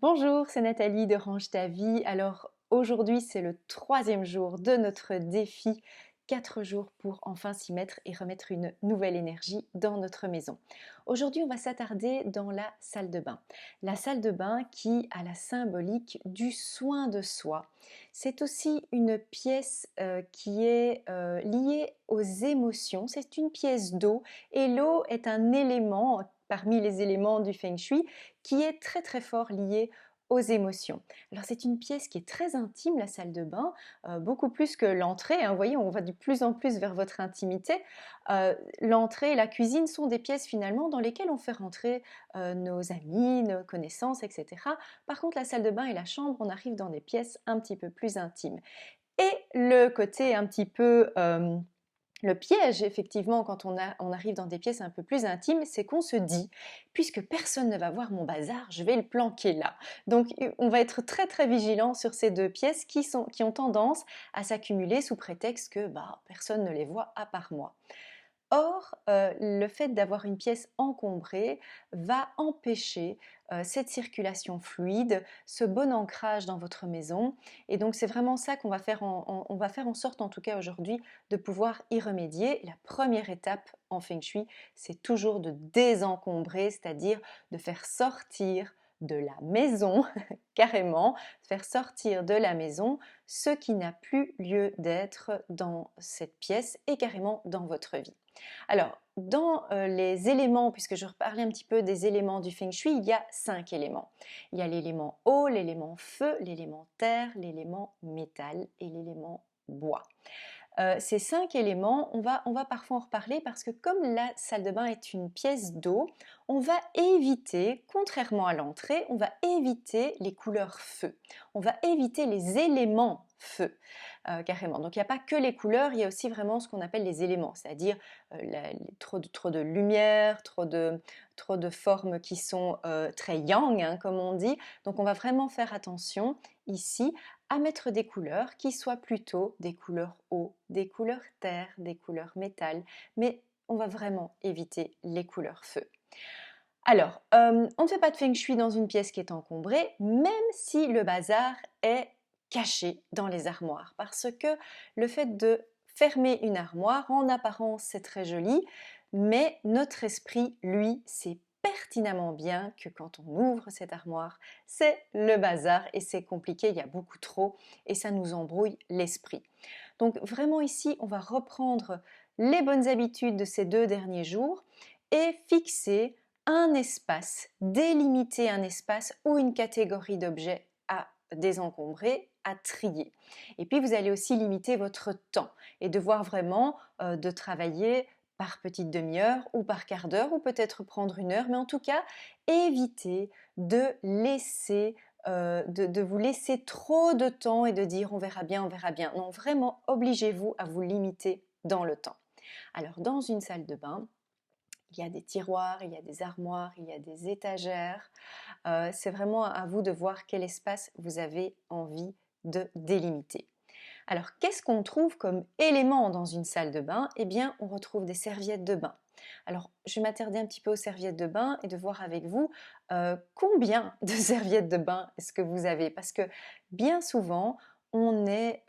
Bonjour, c'est Nathalie de Range ta vie. Alors aujourd'hui, c'est le troisième jour de notre défi. 4 jours pour enfin s'y mettre et remettre une nouvelle énergie dans notre maison. Aujourd'hui, on va s'attarder dans la salle de bain. La salle de bain qui a la symbolique du soin de soi. C'est aussi une pièce qui est liée aux émotions. C'est une pièce d'eau et l'eau est un élément parmi les éléments du Feng Shui qui est très très fort lié aux émotions. Alors c'est une pièce qui est très intime, la salle de bain, beaucoup plus que l'entrée, hein. Vous voyez, on va de plus en plus vers votre intimité. L'entrée et la cuisine sont des pièces finalement dans lesquelles on fait rentrer nos amis, nos connaissances, etc. Par contre, la salle de bain et la chambre, on arrive dans des pièces un petit peu plus intimes. Et le côté un petit peu le piège, effectivement, quand on arrive dans des pièces un peu plus intimes, c'est qu'on se dit, puisque personne ne va voir mon bazar, je vais le planquer là. Donc on va être très très vigilant sur ces deux pièces qui ont tendance à s'accumuler sous prétexte que personne ne les voit à part moi. Or, le fait d'avoir une pièce encombrée va empêcher cette circulation fluide, ce bon ancrage dans votre maison. Et donc, c'est vraiment ça qu'on va faire on va faire en sorte, en tout cas aujourd'hui, de pouvoir y remédier. La première étape en Feng Shui, c'est toujours de désencombrer, c'est-à-dire de faire sortir de la maison, carrément, faire sortir de la maison ce qui n'a plus lieu d'être dans cette pièce et carrément dans votre vie. Alors, dans les éléments, puisque je reparlais un petit peu des éléments du Feng Shui, il y a 5 éléments. Il y a l'élément eau, l'élément feu, l'élément terre, l'élément métal et l'élément bois. Ces 5 éléments, on va parfois en reparler parce que comme la salle de bain est une pièce d'eau, on va éviter, contrairement à l'entrée, on va éviter les couleurs feu. On va éviter les éléments feu, carrément. Donc il n'y a pas que les couleurs, il y a aussi vraiment ce qu'on appelle les éléments, c'est-à-dire trop de lumière, trop de formes qui sont très yang, hein, comme on dit. Donc on va vraiment faire attention ici à mettre des couleurs qui soient plutôt des couleurs eau, des couleurs terre, des couleurs métal, mais on va vraiment éviter les couleurs feu. Alors, on ne fait pas de Feng Shui dans une pièce qui est encombrée, même si le bazar est caché dans les armoires, parce que le fait de fermer une armoire, en apparence c'est très joli, mais notre esprit, lui, sait pertinemment bien que quand on ouvre cette armoire, c'est le bazar et c'est compliqué, il y a beaucoup trop et ça nous embrouille l'esprit. Donc vraiment ici, on va reprendre les bonnes habitudes de ces 2 derniers jours et fixer un espace, délimiter un espace ou une catégorie d'objets à désencombrer, à trier. Et puis vous allez aussi limiter votre temps et devoir vraiment de travailler par petite demi-heure ou par quart d'heure ou peut-être prendre une heure, mais en tout cas éviter de laisser de vous laisser trop de temps et de dire on verra bien, on verra bien. Non, vraiment, obligez-vous à vous limiter dans le temps. Alors, dans une salle de bain, il y a des tiroirs, il y a des armoires, il y a des étagères. C'est vraiment à vous de voir quel espace vous avez envie de délimiter. Alors, qu'est-ce qu'on trouve comme élément dans une salle de bain? Eh bien, on retrouve des serviettes de bain. Alors, je vais m'attarder un petit peu aux serviettes de bain et de voir avec vous combien de serviettes de bain est-ce que vous avez? Parce que bien souvent, on a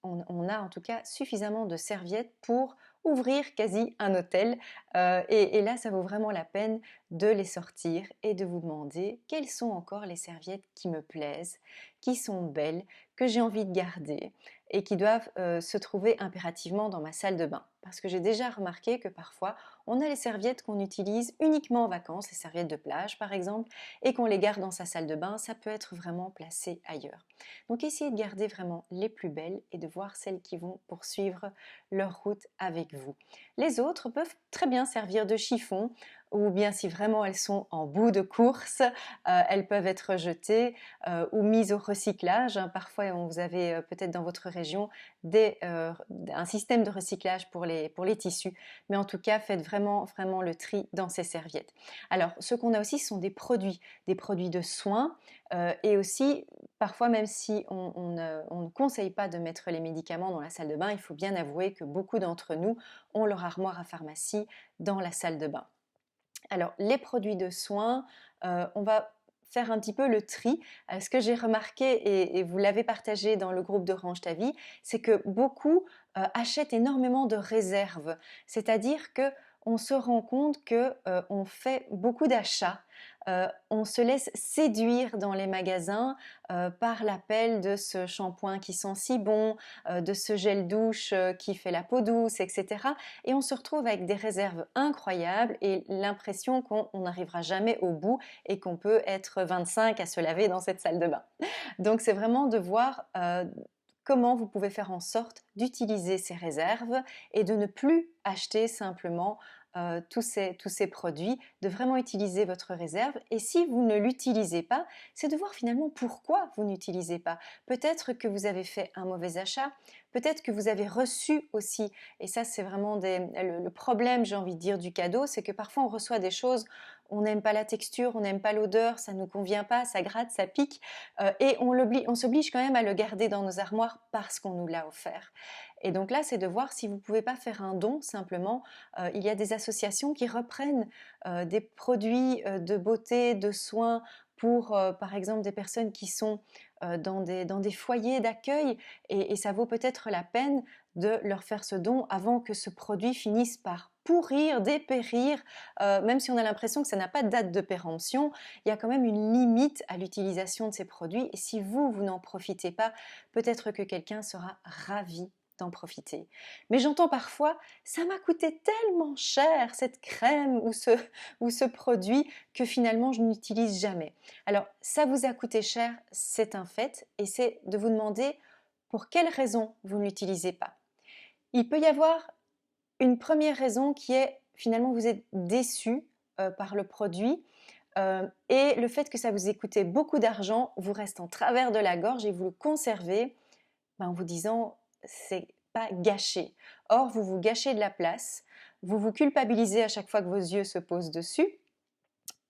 en tout cas suffisamment de serviettes pour ouvrir quasi un hôtel. Et là, ça vaut vraiment la peine de les sortir et de vous demander quelles sont encore les serviettes qui me plaisent, qui sont belles, que j'ai envie de garder et qui doivent se trouver impérativement dans ma salle de bain. Parce que j'ai déjà remarqué que parfois, on a les serviettes qu'on utilise uniquement en vacances, les serviettes de plage par exemple, et qu'on les garde dans sa salle de bain, ça peut être vraiment placé ailleurs. Donc essayez de garder vraiment les plus belles et de voir celles qui vont poursuivre leur route avec vous. Les autres peuvent très bien servir de chiffon, ou bien si vraiment elles sont en bout de course, elles peuvent être jetées ou mises au recyclage. Parfois, vous avez peut-être dans votre région un système de recyclage pour les tissus, mais en tout cas, faites vraiment le tri dans ces serviettes. Alors, ce qu'on a aussi, ce sont des produits de soins et aussi, parfois, même si on ne conseille pas de mettre les médicaments dans la salle de bain, il faut bien avouer que beaucoup d'entre nous ont leur armoire à pharmacie dans la salle de bain. Alors, les produits de soins, on va faire un petit peu le tri. Ce que j'ai remarqué, et vous l'avez partagé dans le groupe de Range ta vie, c'est que beaucoup achètent énormément de réserves. C'est-à-dire que on se rend compte que on fait beaucoup d'achats, on se laisse séduire dans les magasins par l'appel de ce shampoing qui sent si bon, de ce gel douche qui fait la peau douce, etc. Et on se retrouve avec des réserves incroyables et l'impression qu'on n'arrivera jamais au bout et qu'on peut être 25 à se laver dans cette salle de bain. Donc c'est vraiment de voir comment vous pouvez faire en sorte d'utiliser ces réserves et de ne plus acheter simplement tous ces produits, de vraiment utiliser votre réserve. Et si vous ne l'utilisez pas, c'est de voir finalement pourquoi vous n'utilisez pas. Peut-être que vous avez fait un mauvais achat, peut-être que vous avez reçu aussi, et ça c'est vraiment le problème, j'ai envie de dire, du cadeau, c'est que parfois on reçoit des choses, on n'aime pas la texture, on n'aime pas l'odeur, ça ne nous convient pas, ça gratte, ça pique, et on s'oblige quand même à le garder dans nos armoires parce qu'on nous l'a offert. Et donc là, c'est de voir si vous ne pouvez pas faire un don simplement. Il y a des associations qui reprennent des produits de beauté, de soins pour, par exemple, des personnes qui sont dans des foyers d'accueil et ça vaut peut-être la peine de leur faire ce don avant que ce produit finisse par pourrir, dépérir, même si on a l'impression que ça n'a pas de date de péremption, il y a quand même une limite à l'utilisation de ces produits et si vous n'en profitez pas, peut-être que quelqu'un sera ravi d'en profiter. Mais j'entends parfois, ça m'a coûté tellement cher cette crème ou ce produit que finalement je n'utilise jamais. Alors ça vous a coûté cher, c'est un fait, et c'est de vous demander pour quelle raison vous ne l'utilisez pas. Il peut y avoir une première raison qui est finalement vous êtes déçu par le produit et le fait que ça vous ait coûté beaucoup d'argent vous reste en travers de la gorge et vous le conservez en vous disant c'est pas gâché. Or, vous vous gâchez de la place, vous vous culpabilisez à chaque fois que vos yeux se posent dessus,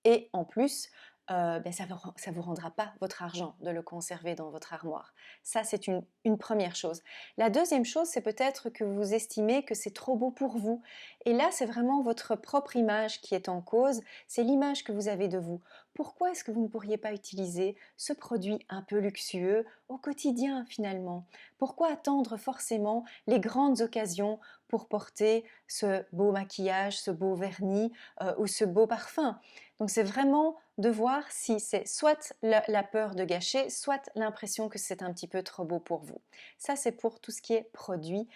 et en plus, ça ne vous rendra pas votre argent de le conserver dans votre armoire. Ça, c'est une première chose. La deuxième chose, c'est peut-être que vous estimez que c'est trop beau pour vous. Et là, c'est vraiment votre propre image qui est en cause, c'est l'image que vous avez de vous. Pourquoi est-ce que vous ne pourriez pas utiliser ce produit un peu luxueux au quotidien finalement? Pourquoi attendre forcément les grandes occasions pour porter ce beau maquillage, ce beau vernis ou ce beau parfum? Donc c'est vraiment de voir si c'est soit la peur de gâcher, soit l'impression que c'est un petit peu trop beau pour vous. Ça c'est pour tout ce qui est produits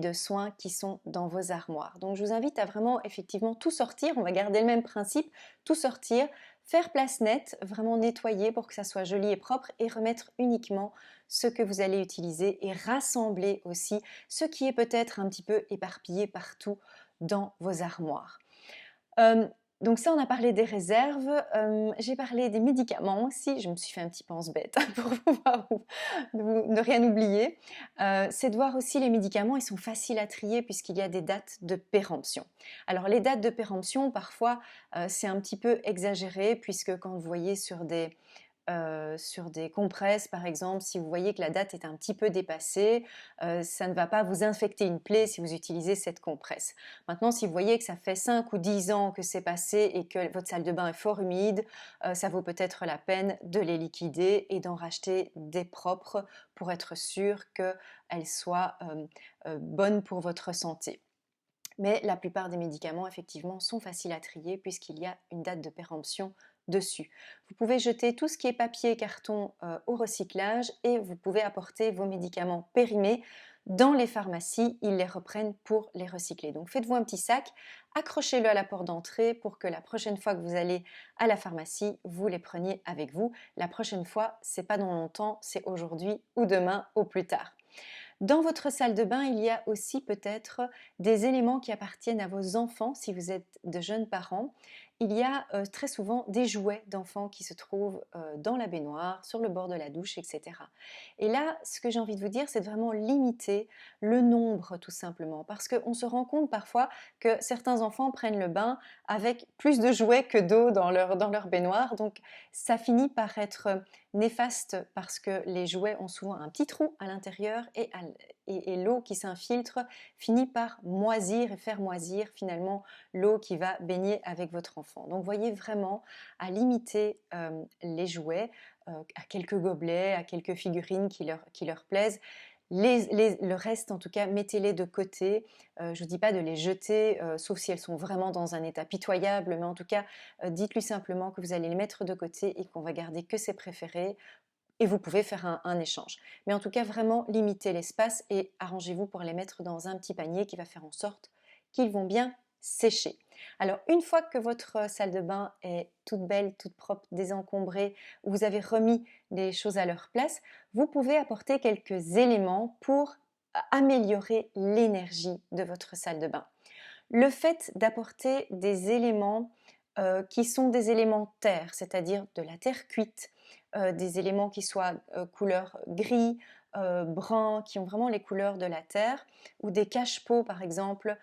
de soins qui sont dans vos armoires. Donc je vous invite à vraiment effectivement tout sortir, on va garder le même principe, tout sortir, faire place nette, vraiment nettoyer pour que ça soit joli et propre et remettre uniquement ce que vous allez utiliser et rassembler aussi ce qui est peut-être un petit peu éparpillé partout dans vos armoires. Donc ça, on a parlé des réserves, j'ai parlé des médicaments aussi, je me suis fait un petit pense-bête pour pouvoir ne rien oublier. C'est de voir aussi les médicaments, ils sont faciles à trier puisqu'il y a des dates de péremption. Alors les dates de péremption, parfois, c'est un petit peu exagéré puisque quand vous voyez sur des compresses par exemple, si vous voyez que la date est un petit peu dépassée, ça ne va pas vous infecter une plaie si vous utilisez cette compresse. Maintenant, si vous voyez que ça fait 5 ou 10 ans que c'est passé et que votre salle de bain est fort humide, ça vaut peut-être la peine de les liquider et d'en racheter des propres pour être sûr qu'elles soient bonnes pour votre santé. Mais la plupart des médicaments, effectivement, sont faciles à trier puisqu'il y a une date de péremption dessus. Vous pouvez jeter tout ce qui est papier et carton au recyclage et vous pouvez apporter vos médicaments périmés dans les pharmacies, ils les reprennent pour les recycler. Donc faites-vous un petit sac, accrochez-le à la porte d'entrée pour que la prochaine fois que vous allez à la pharmacie, vous les preniez avec vous. La prochaine fois, c'est pas dans longtemps, c'est aujourd'hui ou demain au plus tard. Dans votre salle de bain, il y a aussi peut-être des éléments qui appartiennent à vos enfants si vous êtes de jeunes parents. Il y a très souvent des jouets d'enfants qui se trouvent dans la baignoire, sur le bord de la douche, etc. Et là, ce que j'ai envie de vous dire, c'est de vraiment limiter le nombre tout simplement. Parce qu'on se rend compte parfois que certains enfants prennent le bain avec plus de jouets que d'eau dans leur baignoire. Donc ça finit par être néfaste parce que les jouets ont souvent un petit trou à l'intérieur et et l'eau qui s'infiltre finit par moisir et faire moisir finalement l'eau qui va baigner avec votre enfant. Donc voyez vraiment à limiter les jouets à quelques gobelets, à quelques figurines qui leur plaisent. Le reste, en tout cas, mettez-les de côté. Je ne vous dis pas de les jeter, sauf si elles sont vraiment dans un état pitoyable, mais en tout cas, dites-lui simplement que vous allez les mettre de côté et qu'on va garder que ses préférés. Et vous pouvez faire un échange. Mais en tout cas, vraiment limitez l'espace et arrangez-vous pour les mettre dans un petit panier qui va faire en sorte qu'ils vont bien sécher. Alors, une fois que votre salle de bain est toute belle, toute propre, désencombrée, où vous avez remis les choses à leur place, vous pouvez apporter quelques éléments pour améliorer l'énergie de votre salle de bain. Le fait d'apporter des éléments qui sont des éléments terre, c'est-à-dire de la terre cuite, des éléments qui soient couleur gris, brun, qui ont vraiment les couleurs de la terre, ou des cache-pots par exemple,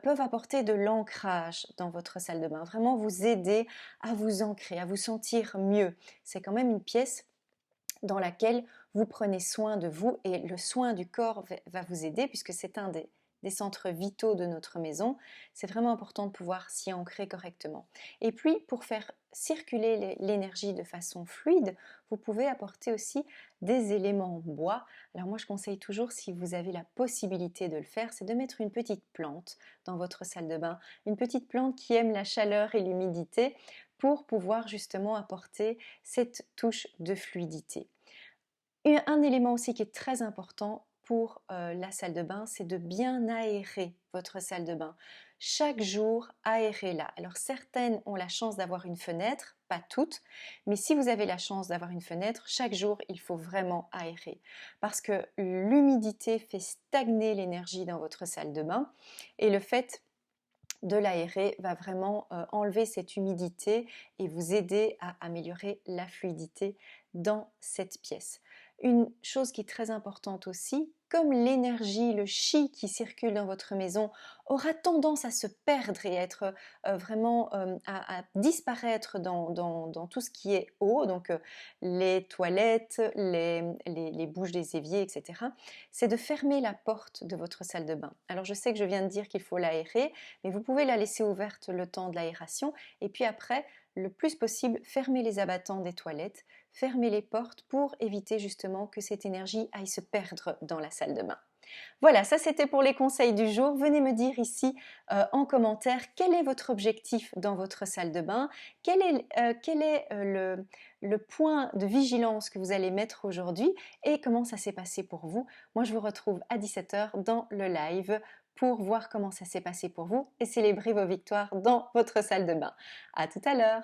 peuvent apporter de l'ancrage dans votre salle de bain, vraiment vous aider à vous ancrer, à vous sentir mieux. C'est quand même une pièce dans laquelle vous prenez soin de vous et le soin du corps va vous aider puisque c'est un des centres vitaux de notre maison. C'est vraiment important de pouvoir s'y ancrer correctement. Et puis, pour faire circuler l'énergie de façon fluide, vous pouvez apporter aussi des éléments en bois. Alors moi, je conseille toujours, si vous avez la possibilité de le faire, c'est de mettre une petite plante dans votre salle de bain. Une petite plante qui aime la chaleur et l'humidité pour pouvoir justement apporter cette touche de fluidité. Un élément aussi qui est très important pour la salle de bain, c'est de bien aérer votre salle de bain. Chaque jour, aérez-la. Alors certaines ont la chance d'avoir une fenêtre, pas toutes, mais si vous avez la chance d'avoir une fenêtre, chaque jour, il faut vraiment aérer. Parce que l'humidité fait stagner l'énergie dans votre salle de bain et le fait de l'aérer va vraiment enlever cette humidité et vous aider à améliorer la fluidité dans cette pièce. Une chose qui est très importante aussi, comme l'énergie, le chi qui circule dans votre maison aura tendance à se perdre et à être vraiment à disparaître dans tout ce qui est eau, donc les toilettes, les bouches des éviers, etc., c'est de fermer la porte de votre salle de bain. Alors je sais que je viens de dire qu'il faut l'aérer, mais vous pouvez la laisser ouverte le temps de l'aération et puis après, le plus possible, fermer les abattants des toilettes, fermer les portes pour éviter justement que cette énergie aille se perdre dans la salle de bain. Voilà, ça c'était pour les conseils du jour. Venez me dire ici en commentaire quel est votre objectif dans votre salle de bain, quel est le point de vigilance que vous allez mettre aujourd'hui et comment ça s'est passé pour vous. Moi je vous retrouve à 17 h dans le live pour voir comment ça s'est passé pour vous et célébrer vos victoires dans votre salle de bain. À tout à l'heure.